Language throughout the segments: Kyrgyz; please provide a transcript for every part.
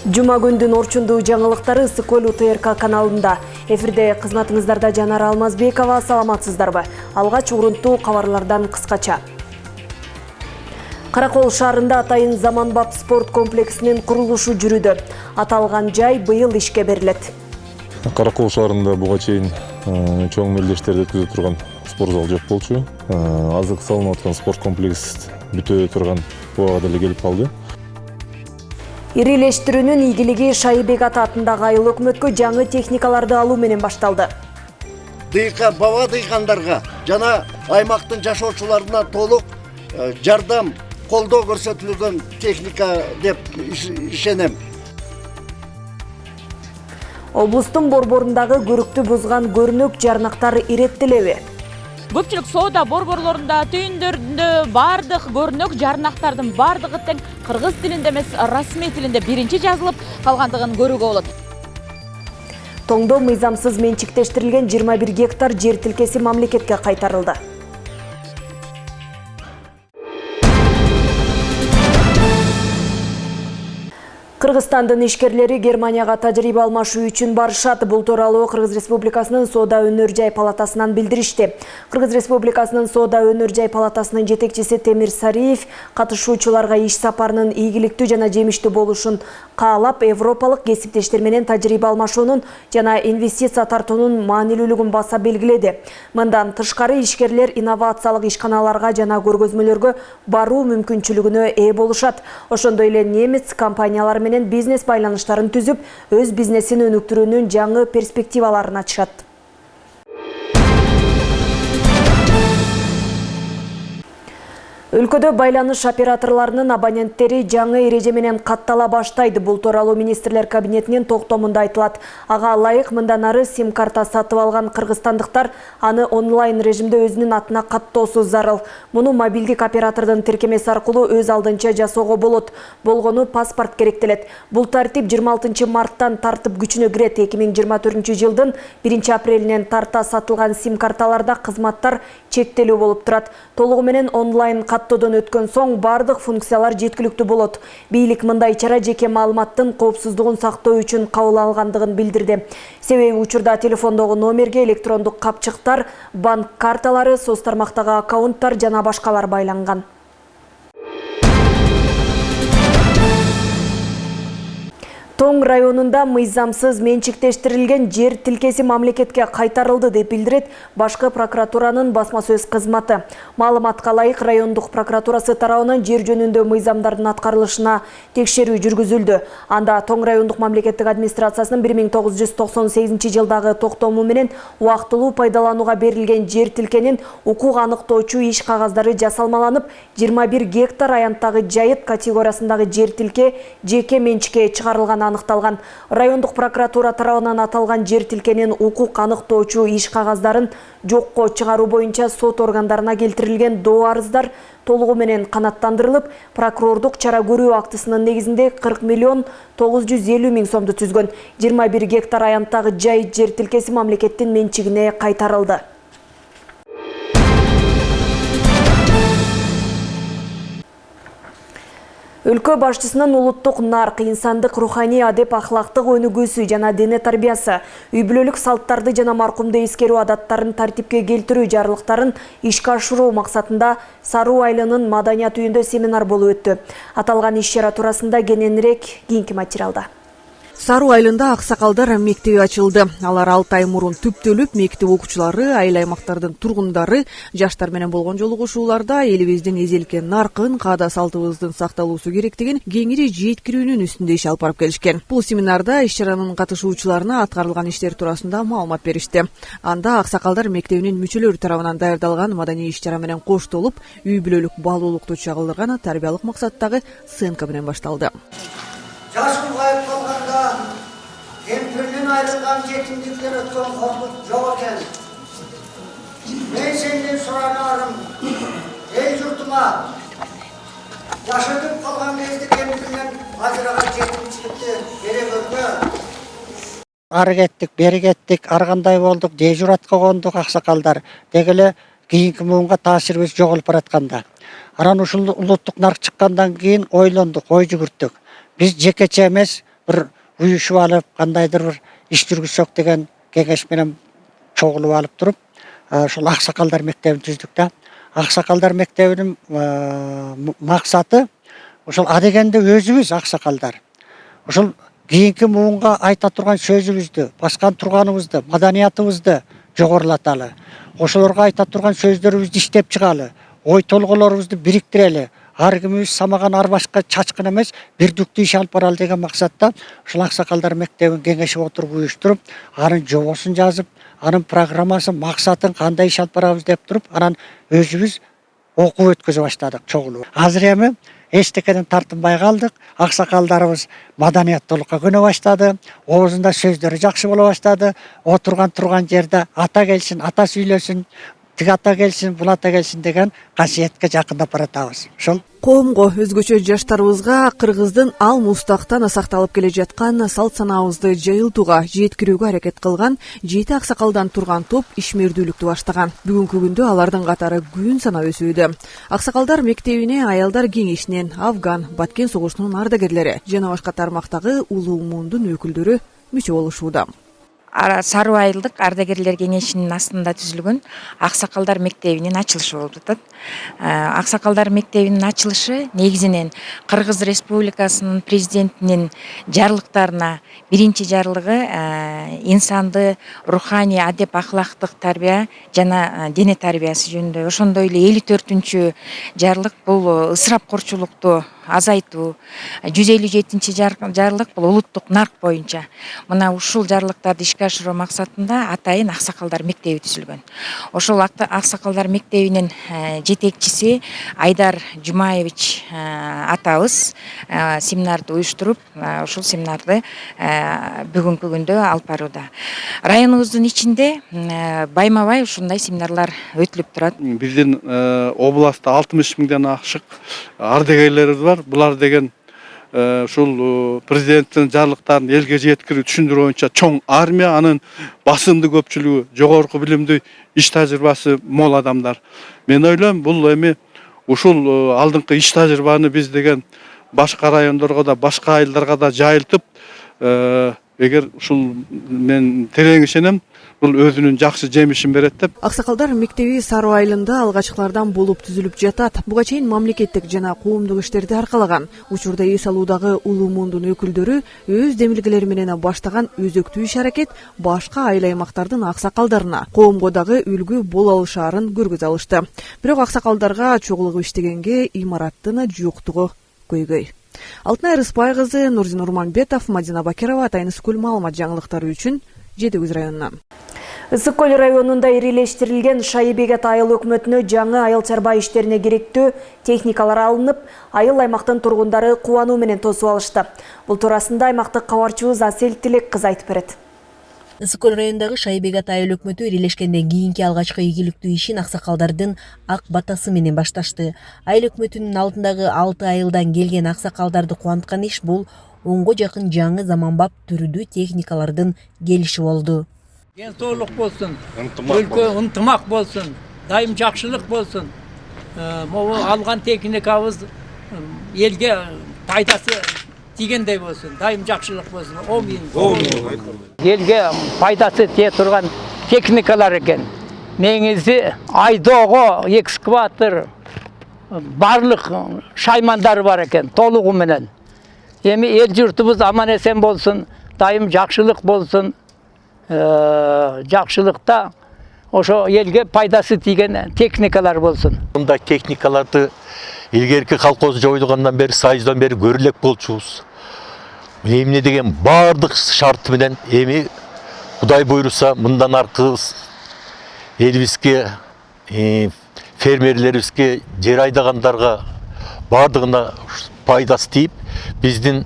Жума күндүн орчундуу жаңылыктары Ысык көл УТРК каналында. Эфирде кызматыңыздарда Жанар Алмазбекова, саламатсыздарбы? Алгач урунтуу кабарлардан кыскача. Каракол шаарында атайын заманбап спорт комплексинин курулушу жүрүүдө. Аталган жай быйыл ишке берилет. Каракол шаарында буга чейин чоң мелдештерди өткөзө турган спорт зал жок болчу. Азыр салынып аткан спорт комплекс бүтө турган буга деле келип калды. Ирилештирүүнүн ийгилиги Шайбек Ата атындагы айыл өкмөткө жаңы техникаларды алуу менен башталды. Баба дыйкандарга жана аймактын жашоочуларына толук жардам, колдоо көрсөтүлгөн техника деп ишенем. Облустун борборундагы көрүктү бузган көрүнөк жарнактар иреттелеби? Көпчүлүк соода борборлорунда, түйүндөрүндө бардык көрүнөк жарнактардын бардыгы тең кыргыз тилинде эмес, расмий тилинде биринчи жазылып калгандыгын көрүүгө болот. Тоңдо мыйзамсыз менчиктештирилген 21 гектар жер тилкеси мамлекетке кайтарылды. Кыргызстандын ишкерлери Германияга тажрыйба алмашуу үчүн барышат. Бул тууралуу Кыргыз Республикасынын Соода өнөр жай палатасынан билдиришти. Кыргыз Республикасынын Соода өнөр жай палатасынын жетекчиси Темир Сариев катышуучуларга иш сапарынын ийгиликтүү жана жемиштүү болушун каалап, европалык кесиптештер менен тажрыйба алмашуунун жана инвестиция тартуунун маанилүүлүгүн баса белгиледи. Мындан тышкары ишкерлер инновациялык ишканаларга жана көргөзмөлөргө баруу мүмкүнчүлүгүнө ээ болушат. Ошондой эле немец компаниялары менен бизнес байланыштарын түзүп, өз бизнесин өнүктүрүүнүн жаңы перспективаларын ачышат. Өлкөдө байланыш операторларынын абоненттери жаңы эреже менен каттала баштайды. Бул тууралуу министрлер кабинетинин токтомунда айтылат. Ага ылайык мындан ары сим-карта сатып алган кыргызстандыктар аны онлайн режимде өзүнүн атына каттоосу зарыл. Муну мобилдик оператордун тиркемеси аркылуу өз алдынча жасоого болот. Болгону паспорт керектелет. Бул тартип 26 марттан тартып күчүнө кирет. 2024 жылдын 1 апрелинен тарта сатылган сим-карталарда кызматтар чектелүү болуп турат. Толугу менен онлайн каттоодон өткөн соң бардык функциялар жеткиликтүү болот. Бийлик мындай чара жеке маалыматтын коопсуздугун сактоо үчүн кабыл алгандыгын билдирди. Себеби учурда телефондогу номерге электрондук капчыктар, банк карталары, соц тармактагы аккаунттар жана башкалар байланган. Тоң районунда мыйзамсыз менчиктештирилген жер тилкеси мамлекетке кайтарылды деп билдирет Башкы прокуратуранын басма сөз кызматы. Маалыматка ылайык райондук прокуратурасы тарабынан жер жөнүндө мыйзамдардын аткарылышына текшерүү жүргүзүлдү. Анда Тоң райондук мамлекеттик администрациясынын 1998 жылдагы токтому менен убактылуу пайдаланууга берилген жер тилкенин укук аныктоочу иш кагаздары жасалмаланып, 21 гектар аянттагы жайыт категориясындагы жер тилке жеке менчикке чыгарылган аныкталган. Райондук прокуратура тарабынан аталган жер тилкенин укук аныктоочу иш кагаздарын жокко чыгаруу боюнча сот органдарына келтирилген доо арыздар толугу менен канаттандырылып, прокурордук чара көрүү актысынын негизинде 40 миллион 950 миң сомду түзгөн. 21 гектар аянттагы жайыт жер тилкеси мамлекеттин менчигине кайтарылды. Өлкө башчысынын улуттук нарк, инсандык руханий адеп ахлактык өнүгүүсү жана дене тарбиясы, үй-бүлөлүк салттарды жана маркумду эскерүү адаттарын тартипке келтирүү жарлыктарын ишке ашыруу максатында Саруу айылынын маданият үйүндө семинар болуп өттү. Аталган иш-чара туурасында кененирээк кийинки материалда. Саруу айылында аксакалдар мектеби ачылды. Алар 6 ай мурун түптөлүп, мектеп окуучулары, айыл аймактардын тургундары, жаштар менен болгон жолугушууларда элибиздин эзелкен наркын, каада салтыбыздын сакталуусу керектигин кеңири жеткирүүнүн үстүндө иш алып барып келишкен. Бул семинарда иш-чаранын катышуучуларына аткарылган иштер туурасында маалымат беришти. Анда аксакалдар мектебинин мүчөлөрү тарабынан даярдалган маданий иш-чара менен коштолуп, үй-бүлөлүк баалуулукту чагылдырган тарбиялык максаттагы сценка менен башталды. Жашыл кайып калганда кемпирден айрылган жетимдиктен өткөн коркут жок экен. Мен сенден сураганарым, эл журтума жашыртып калган кезде кемпирден ажыраган жетимчиликти бере көргө. Ары кеттик, бери кеттик, ар кандай болдук, же журатка кондук аксакалдар. Деги эле кийинки муунга таасирибиз жоголуп баратканда. Анан ушул улуттук нарк чыккандан кийин ойлондук, ой жүгүрттүк. Биз жекече эмес, bir уюшуп алып кандайдыр бир иш жүргүзсөк деген кеңеш менен чогулуп алып туруп ошол Аксакалдар мектебин түздүк да. Аксакалдар мектебинин максаты ошол адегенде өзүбүз аксакалдар ошол кийинки муунга айта турган сөзүбүздү, баскан турганыбызды, маданиятыбызды жогорулаталы. Ошолорго айта турган сөздөрүбүздү иштеп чыгалы, ой толгоолорубузду бириктирели. Ар кимибиз самаган арбашка чачкын эмес, бирдиктүү иш алып баралы деген максатта ушул Аксакалдар мектебин кеңешип отуруп уюштуруп, анын жобосун жазып, анын программасын, максатын кандай иш алып барабыз деп туруп, анан өзүбүз окуп өткөзө баштадык чогулуп. Азыр эми эчтекеден тартынбай калдык. Аксакалдарыбыз маданиятылыкка көнө баштады. Оозунда сөздөрү жакшы боло баштады. Отурган турган жерде ата келсин, ата сүйлөсүн, тиг ата келсин, бул ата келсин деген касиетке жакындап баратабыз. Ошол Коомго, өзгөчө жаштарыбызга кыргыздын ал мустактан сакталып келе жаткан салт санаабызды жайылтууга, жеткирүүгө аракет кылган 7 аксакалдан турган топ ишмердүүлүктү баштаган. Бүгүнкү күндө алардын катары күн санап өсүүдө. Аксакалдар мектебине аялдар кеңешинен, Афган, Баткен согушунун ардагерлери жана башка тармактагы улуу муундун өкүлдөрү мүчө болушууда. Саруу айылдык ардагерлер кеңешинин астында түзүлгөн Аксакалдар мектебинин ачылышы болуп атат. Аксакалдар мектебинин ачылышы негизинен Кыргыз Республикасынын президентинин жарлыктарына биринчи жарлыгы инсанды руханий адеп ахлактык тарбия жана дене тарбиясы жөнүндө, ошондой эле 54-чү жарлык бул ысырапкорчулукту азайтуу, 157-чи жарлык бул улуттук нарк боюнча. Мына ушул жарлыктарды ишке ашыруу максатында атайын Аксакалдар мектеби түзүлгөн. Ошол Аксакалдар мектебинин жетекчиси Айдар Жумаевич атабыз семинарды уюштуруп, ушул семинарды бүгүнкү күндө алып барууда. Районубуздун ичинде байма-бай ушундай семинарлар өтүлүп турат. Биздин областта 60 миңден ашык ардагерлерибиз бар. Булар деген ушул президенттин жарлыктарын элге жеткирүү түшүндүрүү боюнча чоң армия, анын басымдуу көпчүлүгү жогорку билимдүү, иш тажрыйбасы мол адамдар. Мен ойлойм, бул эми ушул алдыңкы иш тажрыйбаны биз деген башка райондорго да, башка айылдарга да жайылтып, эгер ушул мен терең ишенем, бул өзүнүн жакшы жемишин берет деп. Аксакалдар мектеби Саруу айылында алгачкылардан болуп түзүлүп жатат. Буга чейин мамлекеттик жана коомдук иштерди аркалаган. Учурда эс алуудагы улуу муундун өкүлдөрү өз демилгелери менен баштаган өзөктүү иш аракет башка айыл аймактардын аксакалдарына, коомго дагы үлгү боло алышаарын көргөзө алышты. Бирок аксакалдарга чогулуп иштегенге имараттын жоктугу көйгөй. Алтынай Рыспай кызы, Нурзин Урманбетов, Мадина Бакирова, Атайын Скул маалымат жаңылыктары үчүн Жети Көз районунан. Ысык көл районунда ирилештирилген Шайбегат айыл өкмөтүнө жаңы айыл чарба иштерине керектүү техникалар алынып, айыл аймактын тургундары кубануу менен тосуп алышты. Бул туурасында аймактык кабарчыбыз Асель Тилек кыз айтып берет. Ысык көл районундагы Шайбегат айыл өкмөтү ирилешкенден кийинки алгачкы ийгиликтүү ишин аксакалдардын ак батасы менен башташты. Айыл өкмөтүнүн алдындагы 6 айылдан келген аксакалдарды кубанткан иш бул 10го жакын жаңы заманбап түрдүү техникалардын келиши болду. Денсаулык болсун, өлкө ынтымак болсун, дайым жакшылык болсун. Могу алган техникабыз элге пайдасы тигендей болсун, дайым жакшылык болсун. Элге пайдасы тие турган техникалар экен. Негизи айдоого экскаватор, барлык шаймандар бар экен, толугу менен. Эми эл журтубуз аман эсен болсун, дайым жакшылык болсун. Жакшылыкта ошо элге пайдасы тийген техникалар болсун. Мындай техникаларды илгерки колхоз жоюлгандан бери, сайыздан бери көрө элек болчубуз. Эмне деген бардык шарты менен эми Кудай буйруса мындан аркы элибизге, фермерлерибизге, жер айдагандарга бардыгына пайдасы тийип, биздин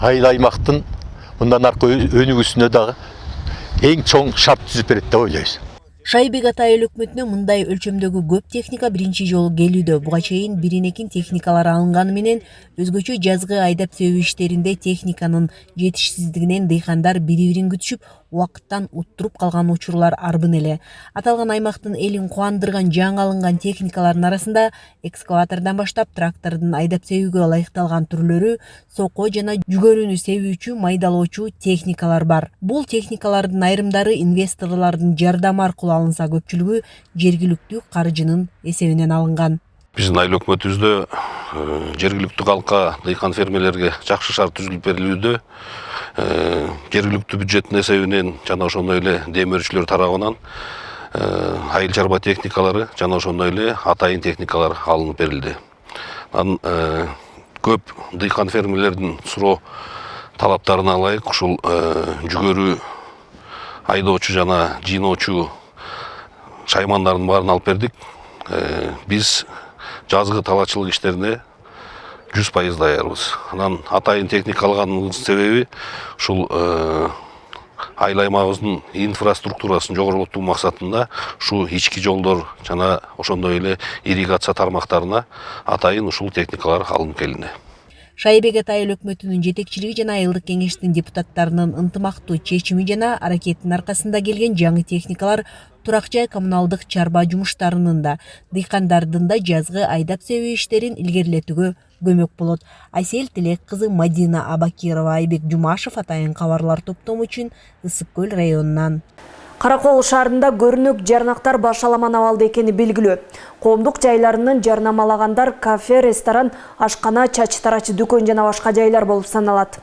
айыл аймактын мындан аркы өнүгүүсүнө дагы эң чоң шарт түзүп берет деп ойлойбуз. Шайбегат айыл өкмөтүнө мындай өлчөмдөгү көп техника биринчи жолу келүүдө. Буга чейин биринекин техникалар алынганы менен өзгөчө жазгы айдап себүү иштеринде техниканын жетишсиздигинен дыйкандар бири-бирин күтүшүп, убакыттан уттуруп калган учурлар арбын эле. Аталган аймактын элин кубандырган жаңы алынган техникалардын арасында экскаватордон баштап трактордун айдап себүүгө ылайыкталган түрлөрү, сокко жана жүгөрүнү себүүчү майдалоочу техникалар бар. Бул техникалардын айрымдары инвесторлордун жардамы аркылуу алынса, көпчүлүгү жергиликтүү каржынын эсебинен алынган. Биздин айыл өкмөтүбүздө жергиликтүү калкка, дыйкан фермерлерге жакшы шарт түзүлүп берилүүдө. Жергиликтүү бюджеттин эсебинен жана ошондой эле дем өрүүчүлөр тарабынан айыл чарба техникалары жана ошондой эле атайын техникалар алынып берилди. Анан көп дыйкан фермерлердин суроо талаптарына ылайык ушул жүгөрү айдоочу жана жыйноочу шаймандардын баарын алып бердик. Биз жазгы талаачылык иштерине 100% даярбыз. Анан атайын техника алганыбыздын себеби ушул айыл аймагыбыздын инфраструктурасын жогорулатуу максатында ушу ички жолдор жана ошондой эле ирригация тармактарына атайын ушул техникалар алынып келинди. Шайбегат айыл өкмөтүнүн жетекчилиги жана айылдык кеңештин депутаттарынын ынтымактуу чечими жана аракетинин аркасында келген жаңы техникалар турак жай коммуналдык чарба жумуштарынын да, дыйкандардын да жазгы айдап себүү иштерин илгерилетүүгө көмөк болот. Айсел Тилек кызы Мадина Абакирова, Айбек Жумашев, Атайын кабарлар топтому үчүн Ысык Көл районунан. Каракол шаарында көрүнөк жарнактар башаламан абалда экени белгилүү. Коомдук жайларынын жарнамалагандар кафе, ресторан, ашкана, чач тарач дүкөн жана башка жайлар болуп саналат.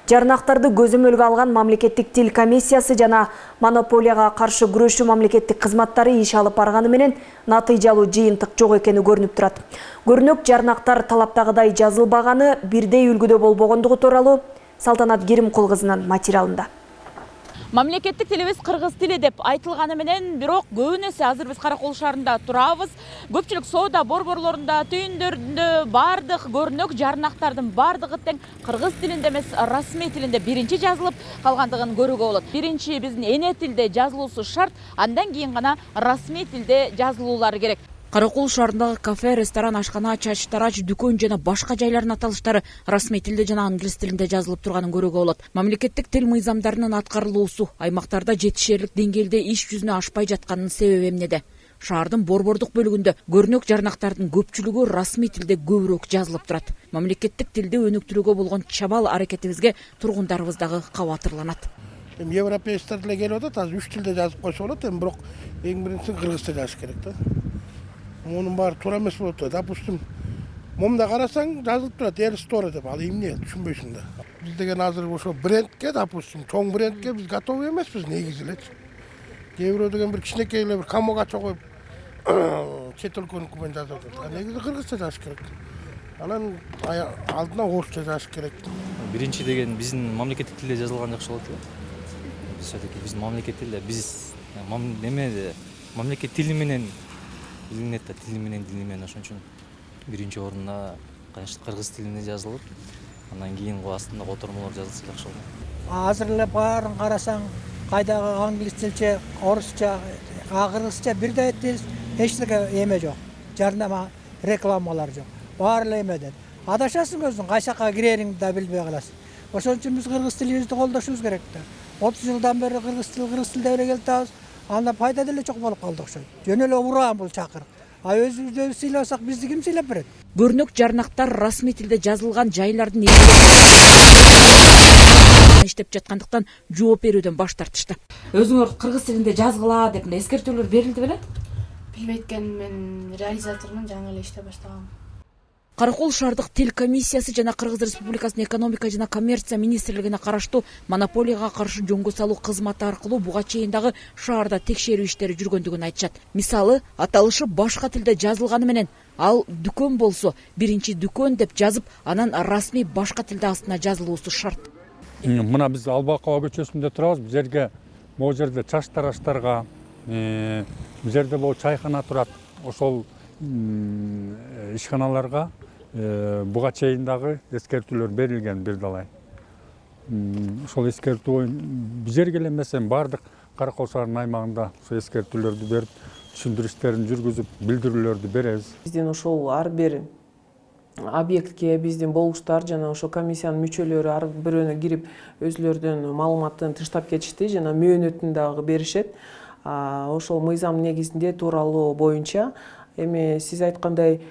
Жарнактарды көзөмөлгө алган мамлекеттик тил комиссиясы жана монополияга каршы күрөшүү мамлекеттик кызматтары иш алып барганы менен натыйжалуу жыйынтык жок экени көрүнүп турат. Көрүнөк жарнактар талаптагыдай жазылбаганы, бирдей үлгүдө болбогондугу тууралуу Салтанат Керимкул кызынын материалында. Мамлекеттик тилибиз кыргыз тили деп айтылганы менен, бирок көбүнесе азыр биз Каракол шаарында турабыз. Көпчүлүк соода борборлорунда, түйүндөрүндө бардык көрүнөк жарнактардын бардыгы тең кыргыз тилинде эмес, расмий тилинде биринчи жазылып калгандыгын көрүүгө болот. Биринчи биздин эне тилде жазылуусу шарт, андан кийин гана расмий тилде жазылуулары керек. Каракол шаарындагы кафе, ресторан, ашкана, чач тарач дүкөн жана башка жайлардын аталыштары расмий тилде жана англис тилинде жазылып турганын көрүүгө болот. Мамлекеттик тил мыйзамдарынын аткарылуусу аймактарда жетишерлик деңгээлде иш жүзүнө ашпай жатканынын себеби эмнеде? Шаардын борбордук бөлүгүндө көрүнөк жарнактардын көпчүлүгү расмий тилде көбүрөөк жазылып турат. Мамлекеттик тилди өнүктүрүүгө болгон чабал аракетибизге тургундарыбыз дагы кабатырланат. Европейцтер деле келип атат, азыр 3 тилде жазып койсо болот, бирок эң биринчи кыргыз тилде жазыш керек да. Onun bari turu emesi bolot. Допустим, momda карасаң жазылып турат Air Store деп, ал эмне түшүнбөйсүң да. Биз деген азыр ошо брендке, допустим, чоң брендке биз готовы эмеспиз негизи элечи. Кээ бирөө деген бир кичинекей эле бир камога чогуп чет өлкөнүкү менен жазып атат. Негизи кыргызча жазыш керек. Анан алдына орусча жазыш керек. Биринчи деген биздин мамлекеттик тилде жазылган жакшы болот эле. Биз все-таки биздин мамлекеттик тилде биз мамлекеттик тили менен Илинетта тили менен ошон үчүн биринчи орунда кыргыз тилинде жазылып, андан кийин астында котормолор жазылса жакшы болот. Азыр эле баарын карасаң, кайдагы англис тилче, орусча, кыргызча бирдей тил, эч нерсе эме жок. Жарнама, рекламалар жок. Баары эле эмеден. Адашасың өзүң, кайсы жака кирериңди да билбей каласың. Ошон үчүн биз кыргыз тилибизди колдошубуз керек да. 30 жылдан бери кыргыз тилде эле келатабыз. Анда пайда деле жок болуп калды окшойт. Жөн эле уран бул чакырык. А өзүбүздү сыйласак бизди ким сыйлап берет? Көрүнөк жарнактар расмий тилде жазылган жайлардын иштеп жаткандыктан жооп берүүдөн баш тартышты. Өзүңөр кыргыз тилинде жазгыла деп эскертүүлөр берилди беле? Билбей эткенмин, мен реализатормун, жаңы эле иштеп баштагам. Каракол шаардык тил комиссиясы жана Кыргыз Республикасынын экономика жана коммерция министрлигине караштуу монополияга каршы жөнгө салуу кызматы аркылуу буга чейин дагы шаарда текшерүү иштери жүргөндүгүн айтышат. Мисалы, аталышы башка тилде жазылганы менен, ал дүкөн болсо биринчи дүкөн деп жазып, анан расмий башка тилде астына жазылуусу шарт. Мына биз Албакова көчөсүндө турабыз. Бул жерге могу жерде чач тараштарга, бул жерде бул чайхана турат. Ошол ишканаларга буга чейин дагы эскертүүлөр берилген бир далай. Ошол эскертүү бул жерге эле эмес, бардык Каракол шаарынын аймагында ошол эскертүүлөрдү берип, түшүндүрүү иштерин жүргүзүп, билдирүүлөрдү беребиз. Биздин ошол ар бир объектке биздин болуштар жана ошо комиссиянын мүчөлөрү ар бирөөнө кирип өзүлөрүнүн маалыматын тыштап кетишти жана мөөнөтүн дагы беришет. Ошол мыйзам негизинде тууралоо боюнча эми сиз айткандай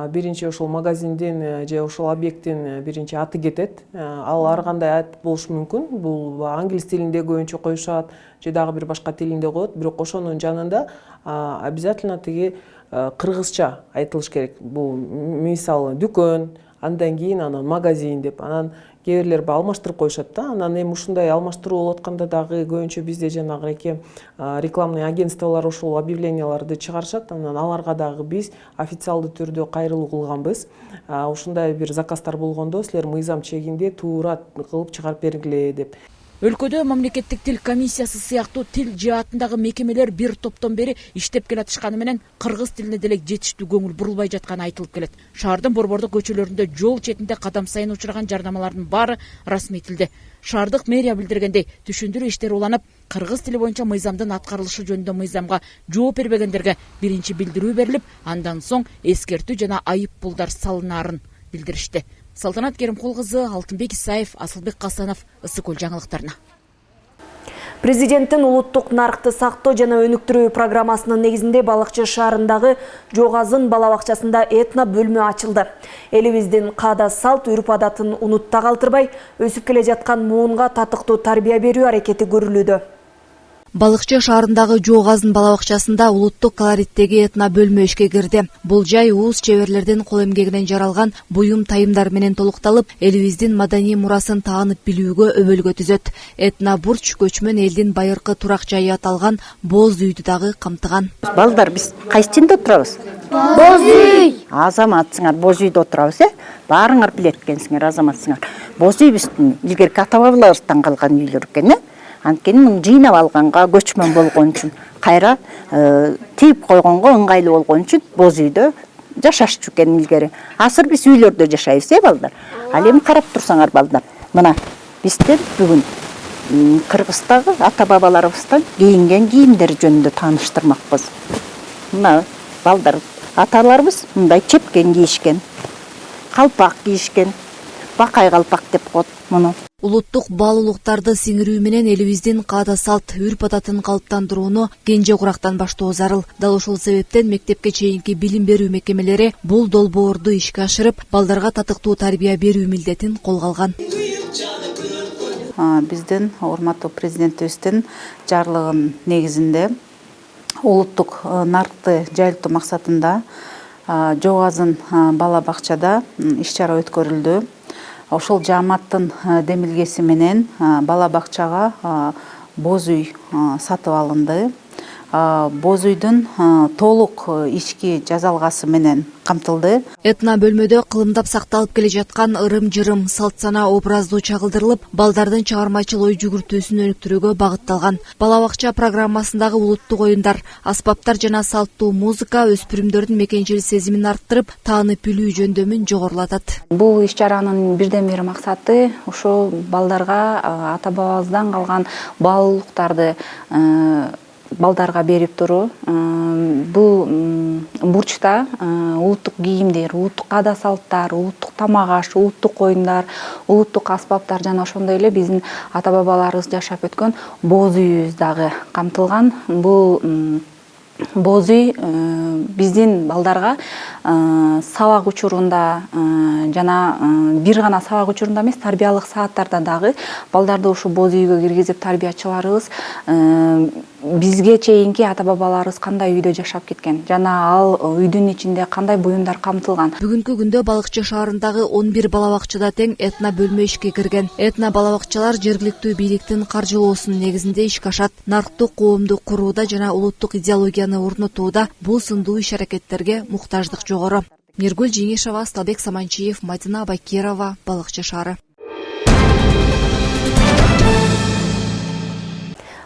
биринчи ошол магазиндин же ошол объекттин биринчи аты кетет. Ал ар кандай ат болушу мүмкүн. Бул англис тилинде көбүнчө коюшат же дагы бир башка тилинде коет. Бирок ошонун жанында обязательно тиги кыргызча айтылыш керек. Бул мисалы дүкөн, андан кийин анан магазин деп, анан кээ бирлер алмаштырып коюшат да. Анан эми ушундай алмаштыруу болуп атканда дагы көбүнчө бизде жанагы рекламный агентстволор ошол объявленияларды чыгарышат. Анан аларга дагы биз официалдуу түрдө кайрылуу кылганбыз. Ушундай бир заказдар болгондо силер мыйзам чегинде туура кылып чыгарып бергиле деп. Өлкөдө мамлекеттик тил комиссиясы сыяктуу тил жаатындагы мекемелер бир топтон бери иштеп келатышканы менен кыргыз тилине деле жетиштүү көңүл бурулбай жатканы айтылып келет. Шаардын борбордук көчөлөрүндө жол четинде кадам сайын учураган жарнамалардын баары расмий тилде. Шаардык мэрия билдиргендей, түшүндүрүү иштери уланып, кыргыз тили боюнча мыйзамдын аткарылышы жөнүндө мыйзамга жооп бербегендерге биринчи билдирүү берилип, андан соң эскертүү жана айып пулдар салынаарын билдиришти. Салтанат Керимкул кызы, Алтынбек Исаев, Асылбек Касанов, Ысык Көл жаңылыктарына. Президенттин улуттук нарыкты сактоо жана өнүктүрүү программасынын негизинде Балыкчы шаарындагы Жоғазын бала бакчасында этно бөлмө ачылды. Элибиздин каада салт, үрп адатын унутта калтырбай, өсүп келе жаткан муунга татыктуу тарбия берүү аракети көрүлүүдө. Балыкчы шаарындагы Жоғазын бала бакчасында улуттук колориттеги этно бөлмө ишке кирди. Бул жай уус чеберлердин кол эмгегинен жаралган буюм тайымдар менен толукталып, элибиздин маданий мурасын таанып билүүгө өбөлгө түзөт. Этно бурч көчмөн элдин байыркы турак жайы аталган боз үйдү дагы камтыган. Балдар, биз кайсында отурабыз? Боз үй. Азаматсыңар, боз үйдө отурабыз, Баарыңар билет экенсиңер, азаматсыңар. Боз үй биздин илгерки ата-бабаларыбыздан калган үйлөр экен, Анткени муну жыйнап алганга, көчмөн болгон үчүн, кайра тийип койгонго ыңгайлуу болгон үчүн боз үйдө жашашчу экен илгери. Азыр биз үйлөрдө жашайбыз, балдар. Ал эми карап турсаңар, балдар. Мына бизден бүгүн Кыргыздагы ата-бабаларыбыздан кийинген кийимдер жөнүндө тааныштырмакпыз. Мына балдар, аталарыбыз мындай чепкен кийишкен, калпак кийишкен, бакай калпак деп коет муну. Улуттук баалуулуктарды сиңирүү менен элибиздин каада салт, үрп адатын калыптандырууну кенже курактан баштоо зарыл. Дал ошол себептен мектепке чейинки билим берүү мекемелери бул долбоорду ишке ашырып, балдарга татыктуу тарбия берүү милдетин колго алган. Биздин урматтуу президентибиздин жарлыгынын негизинде улуттук нарыкты жайылтуу максатында Жоғазын бала бакчада иш-чара өткөрүлдү. Ошол жааматтын демилгеси менен бала бакчага боз үй сатып алынды. Боз үйдүн толук ички жазалгасы менен камтылды. Этно бөлмөдө кылымдап сакталып келе жаткан ырым-жырым, салт сана образдуу чагылдырылып, балдардын чыгармачыл ой жүгүртүүсүн өнүктүрүүгө багытталган. Бала бакча программасындагы улуттук оюндар, аспаптар жана салттуу музыка өспүрүмдөрдүн мекенчил сезимин арттырып, таанып билүү жөндөмүн жогорулатат. Бул иш-чаранын бирден бир максаты ошол балдарга ата-бабабыздан калган баалуулуктарды балдарга берип туруу. Бул бурчта улуттук кийимдер, улуттук каада салттар, улуттук тамак аш, улуттук оюндар, улуттук аспаптар жана ошондой эле биздин ата-бабаларыбыз жашап өткөн боз үйүбүз дагы камтылган. Бул боз үй биздин балдарга сабак учурунда жана бир гана сабак учурунда эмес, тарбиялык сааттарда дагы балдарды ушу боз үйгө киргизип тарбиячыларыбыз бизге чейинки ата-бабаларыбыз кандай үйдө жашап кеткен жана ал үйдүн ичинде кандай буюмдар камтылган. Бүгүнкү күндө Балыкчы шаарындагы 11 бала бакчада тең этно бөлмө ишке кирген. Этно бала бакчалар жергиликтүү бийликтин каржылоосунун негизинде ишке ашат. Нарктык коомду курууда жана улуттук идеологияны орнотууда бул сындуу иш-аракеттерге муктаждык жогору. Миргүл Жеңишева, Асталбек Саманчиев, Мадина Байкерова, Балыкчы шаары.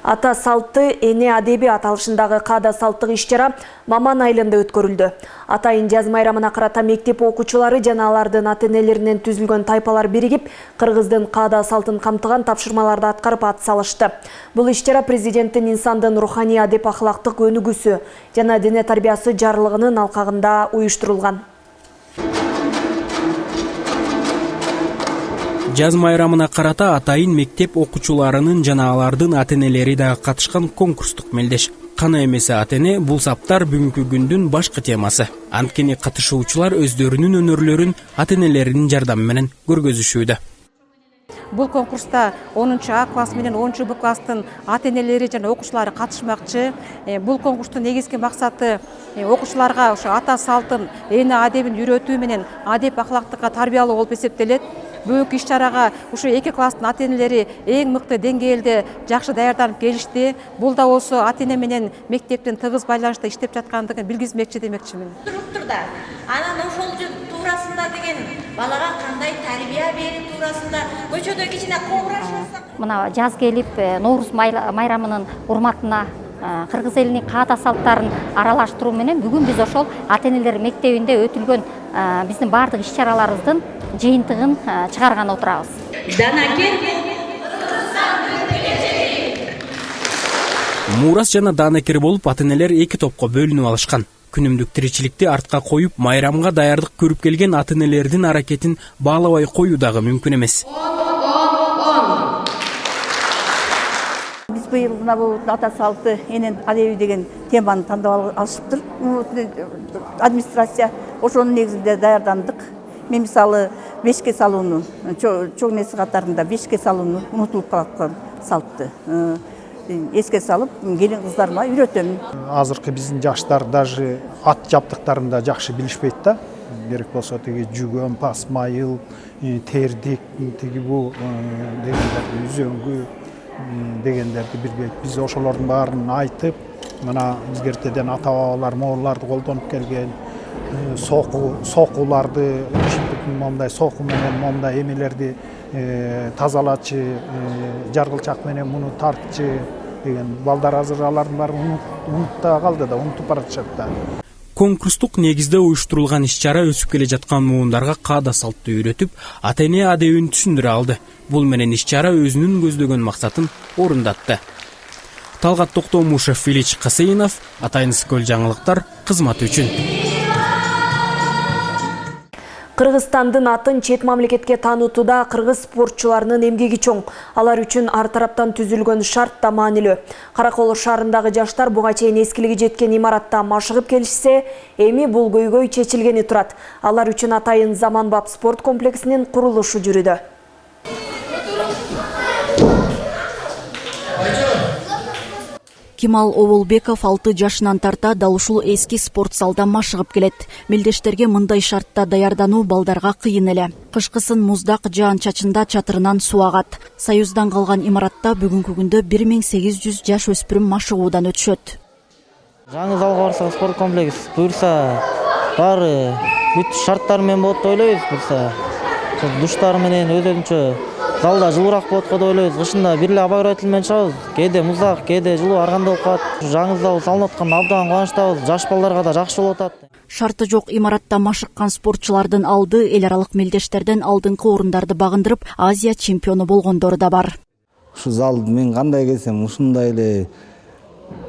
Ата салты эне адеби аталышындагы каада салттык иш-чара Маман айылында өткөрүлдү. Атайын жаз майрамына карата мектеп окуучулары жана алардын ата-энелеринен түзүлгөн тайпалар биригип, кыргыздын каада салтын камтыган тапшырмаларды аткарып ат салышты. Бул иш-чара президенттин инсандын руханий адеп ахлактык өнүгүүсү жана дене тарбиясы жарлыгынын алкагында уюштурулган. Жаз майрамына карата атайын мектеп окуучуларынын жана алардын ата-энелери дагы катышкан конкурстук мелдеш. Кана эмесе ата-эне бул саптар бүгүнкү күндүн башкы темасы. Анткени катышуучулар өздөрүнүн өнөрлөрүн ата-энелеринин жардамы менен көргөзүшүүдө. Бул конкурста 10-А класс менен 10-Б класстын ата-энелери жана окуучулары катышмакчы. Бул конкурстун негизги максаты окуучуларга ошо ата салтын, эне адебин үйрөтүү менен адеп ахлактыкка тарбиялоо болуп эсептелет. Бүгүнкү иш-чарага ушу 2 класстын ата-энелери эң мыкты деңгээлде жакшы даярданып келишти. Бул да болсо ата-эне менен мектептин тыгыз байланышта иштеп жаткандыгын билгизмекчи демекчимин. Туруптурда анан ошол туурасында деген балага кандай тарбия берүү туурасында көчөдө кичине кобурашсак. Мына жаз келип, Ноорус майрамынын урматына кыргыз элинин каада салттарын аралаштыруу менен бүгүн биз ошол ата-энелер мектебинде өтүлгөн биздин бардык иш-чараларыбыздын жыйынтыгын чыгарган отурабыз. Мурас жана Данакер болуп ата-энелер 2 топко бөлүнүп алышкан. Күнүмдүк тиричиликти артка коюп, майрамга даярдык көрүп келген ата-энелердин аракетин баалабай коюу дагы мүмкүн эмес. Биз быйыл мына бул ата салты, энен адеби деген теманы тандап алышыптыр. Администрация ошонун негизинде даярдандык. Мен мисалы бешке салууну, чоң нерсе катарында бешке салууну унутулуп калган салтты эске салып, келин кыздарыма үйрөтөм. Азыркы биздин жаштар даже ат жабдыктарын да жакшы билишпейт да. Керек болсо тиги жүгөн, пас, майыл, тердик, тиги бул дегендерди, үзөңгү дегендерди билбейт. Биз ошолордун баарын айтып, мына изгертеден ата-бабалар мооларды колдонуп келген, сокуларды, момундай соку менен момундай эмелерди тазалачы, жаргылчак менен муну тартчы деген балдар азыр алардын баарын унутта калды да, унутуп баратышат да. Конкурстук негизде уюштурулган иш-чара өсүп келе жаткан муундарга каада салтты үйрөтүп, ата-эне адебин түшүндүрө алды. Бул менен иш-чара өзүнүн көздөгөн максатын орундатты. Талгат Токтомушев, Филич Касейнов, Атайынсы көл жаңылыктар кызматы үчүн. Кыргызстандын атын чет мамлекетке таанытууда кыргыз спортчуларынын эмгеги чоң. Алар үчүн ар тараптан түзүлгөн шарт да маанилүү. Каракол шаарындагы жаштар буга чейин эскилиги жеткен имаратта машыгып келишсе, эми бул көйгөй чечилгени турат. Алар үчүн атайын заманбап спорт комплексинин курулушу жүрүүдө. Кемал Оболбеков 6 жашынан тарта дал ушул эски спорт залда машыгып келет. Мелдештерге мындай шартта даярдануу балдарга кыйын эле. Кышкысын муздак жаан-чачында чатырынан суу агат. Союздан калган имаратта бүгүнкү күндө 1800 жаш өспүрүм машыгуудан өтүшөт. Жаңы залга барсак спорт комплекс буюрса баары бүт шарттар менен болот деп ойлойбуз. Буюрса душтар менен өзүнчө залда жылуураак болот деп ойлойбуз. Кышында бир эле обогреватель менен чыгабыз. Кээде муздак, кээде жылуу ар кандай болуп калат. Жаңы зал салынып аткан абдан кубанычтабыз. Жаш балдарга да жакшы болуп атат. Шарты жок имаратта машыккан спортчулардын алды эл аралык мелдештерден алдыңкы орундарды багындырып, Азия чемпиону болгондору да бар. Ушу зал мен кандай келсем ушундай эле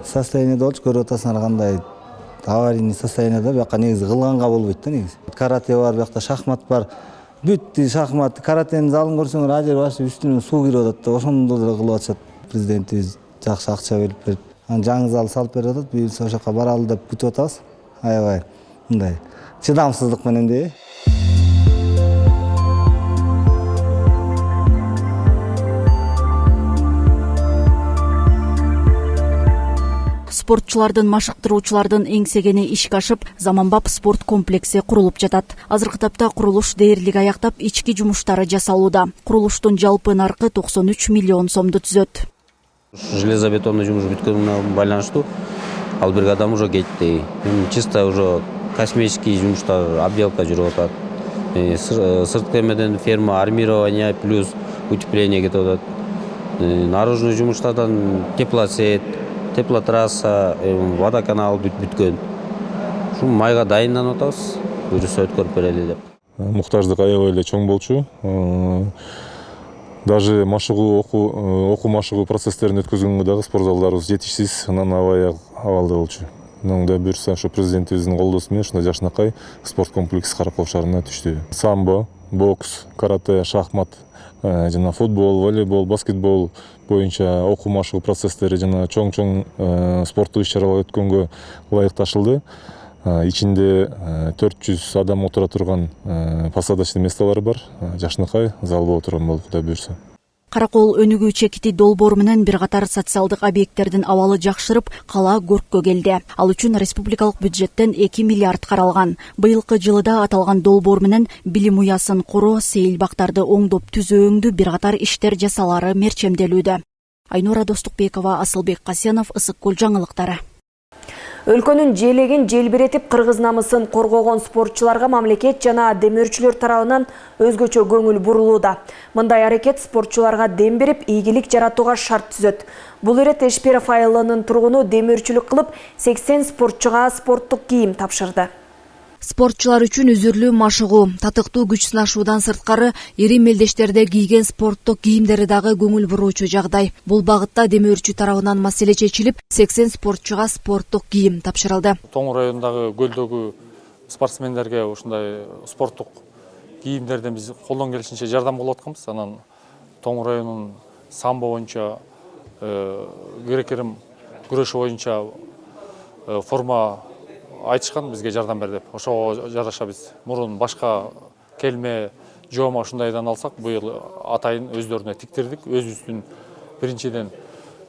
состояниеде болчу, көрүп атасыңар кандай аварийный состояниеде. Бияка негизи кылганга болбойт да негизи. Карате бар, биякта шахмат бар. Бүт шахмат, каратенин залын көрсөңөр ажер башы үстүнөн суу кирип атат да, ошондо деле кылып атышат. Президентибиз жакшы акча берип берип, жаңы зал салып берип атат. Буюрса ошол жака баралы деп күтүп атабыз. Аябай мындай чыдамсыздык менен де. Спортчулардын машыктыруучулардын эңсегени ишке ашып, заманбап спорт комплекси курулуп жатат. Азыркы тапта курулуш дээрлик аяктап, ички жумуштары жасалууда. Курулуштун жалпы наркы 93 миллион сомду түзөт. Железобетонный жумуш бүткөнүнө байланыштуу ал бригадам уже кетти. Чисто уже космический жумуштар, обделка жүрүп атат. Сырткы эмеден ферма, армирование плюс утепление кетип атат. Наружный жумуштардан теплосет, теплотрасса, водоканал бүткөн. Шу майга дайынданып атабыз. Буюрса өткөрүп берели деп. Муктаждык аябай эле чоң болчу. Даже машыгуу окуу машыгуу процесстерин өткөзгөнгө дагы спорт залдарыбыз жетишсиз, анан аябай абалда болчу. Мындай буюрса ошо президентибиздин колдоосу менен ушундай жакшынакай спорт комплекси Каракол шаарына түштү. Самбо, бокс, карате, шахмат, жана футбол, волейбол, баскетбол боюнча окуу машыгуу процесстери жана чоң спорттук иш-чаралар өткөнгө ылайыкташылды. Ичинде 400 адам отура турган посадочный местолор бар. Жакшынакай зал болуп турган болуп, Кудай буйрса. Каракол өнүгүү чекити долбоор менен бир катар социалдык объекттердин абалы жакшырып, кала көрккө келди. Ал үчүн республикалык бюджеттен 2 миллиард каралган. Быйылкы жылыда аталган долбоор менен билим уясын куруу, сейил бактарды оңдоп түзүүңдү бир катар иштер жасалары мерчемделүүдө. Айнура Достукбекова, Асылбек Касенов, Ысык Көл жаңылыктары. Өлкөнүн желегин желбиретип кыргыз намысын коргогон спортчуларга мамлекет жана демөөрчүлөр тарабынан өзгөчө көңүл бурулууда. Мындай аракет спортчуларга дем берип, ийгилик жаратууга шарт түзөт. Бул ирет Эшперов айылынын тургуну демөөрчүлүк кылып, 80 спортчуга спорттук кийим тапшырды. Спортчулар үчүн үзүрлүү машыгуу, татыктуу күч сынашуудан сырткары ири мелдештерде кийген спорттук кийимдери дагы көңүл буруучу жагдай. Бул багытта демөөрчү тарабынан маселе чечилип, 80 спортчуга спорттук кийим тапшырылды. Тоң районундагы көлдөгү спортсмендерге ушундай спорттук кийимдерден биз колдон келишинче жардам кылып атканбыз. Анан Тоң районунун самбо боюнча, грек-рим күрөшү боюнча форма айтышкан, бизге жардам бер деп. Ошого жараша биз мурун башка келме, жоома ушундайдан алсак, быйыл атайын өздөрүнө тиктирдик. Өзүбүздүн биринчиден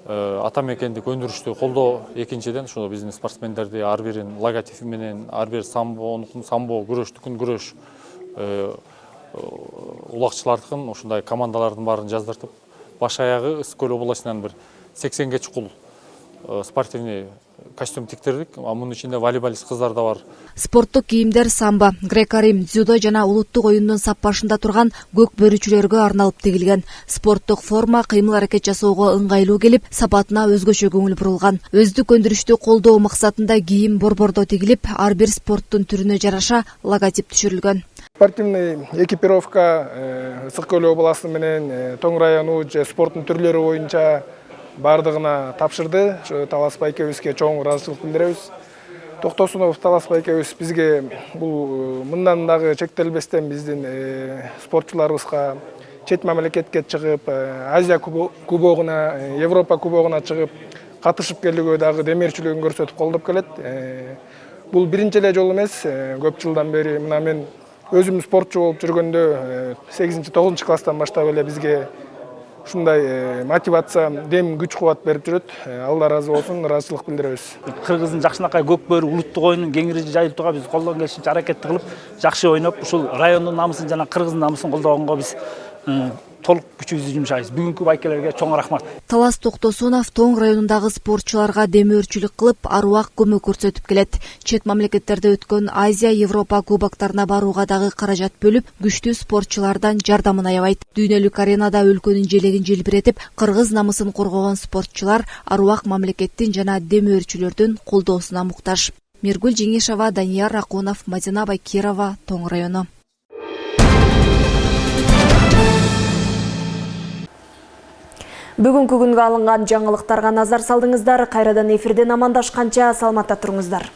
ата мекендик өндүрүштү колдоо, экинчиден ошо биздин спортсмендерди ар бирин логотипи менен, ар бир самбо күрөштүкүн күрөш улакчылардыкын ушундай командалардын баарын жаздыртып, баш аягы Ысык Көл областынан бир 80 чукул спортивный костюм тиктирдик. Мунун ичинде волейболист кыздар да бар. Спорттук кийимдер самбо, грек-рим, дзюдо жана улуттук оюндун саппашында турган көк бөрүчүлөргө арналып тигилген. Спорттук форма кыймыл аракет жасоого ыңгайлуу келип, сапатына өзгөчө көңүл бурулган. Өздүк өндүрүштү колдоо максатында кийим борбордо тигилип, ар бир спорттун түрүнө жараша логотип түшүрүлгөн. Спортивный экипировка Ысык Көл областы менен Тоң району спорттун түрлөрү боюнча бардығына тапшырды. Талас Байкебизге чоң ыраазычылык билдиребиз. Токтосунов Талас Байкебиз бизге бул мындан дагы чектелбестен биздин спортчуларыбызга чет мамлекетке чыгып, Азия кубогуна, Европа кубогуна чыгып, катышып келүүгө дагы демирчилигин көрсөтүп колдоп келет. Бул биринчи эле жол эмес, көп жылдан бери мына мен өзүм спортчу болуп жүргөндө 8-9 класстан баштап эле бизге ушундай мотивация, дем, күч кубат берип жүрөт. Алла разы болсун, ыраазычылык билдиребиз. Кыргыздын Жакшынакай көк бөрү улуттук оюнун кеңири жайылтууга биз колдон келишинче аракет кылып, жакшы ойноп, ушул райондун намысын жана Кыргыздын намысын колдогонго биз толук күчүбүздү жумшайбыз. Бүгүнкү байкелерге чоң рахмат. Талас Токтосунов Тоң районундагы спортчуларга демөөрчүлүк кылып, аруак көмөк көрсөтүп келет. Чет мамлекеттерде өткөн Азия, Европа кубоктарына барууга дагы каражат бөлүп, күчтүү спортчулардан жардамын аябайт. Дүйнөлүк аренада өлкөнүн желегин желбиретип, кыргыз намысын коргогон спортчулар аруак мамлекеттин жана демөөрчүлөрдүн колдоосуна муктаж. Миргүл Жеңешова, Данияр Ракунов, Мадина Байкирова, Тоң району. Бүгүнкү күнгө алынган жаңылыктарга назар салдыңыздар. Кайрадан эфирден амандашканча саламатта туруңуздар.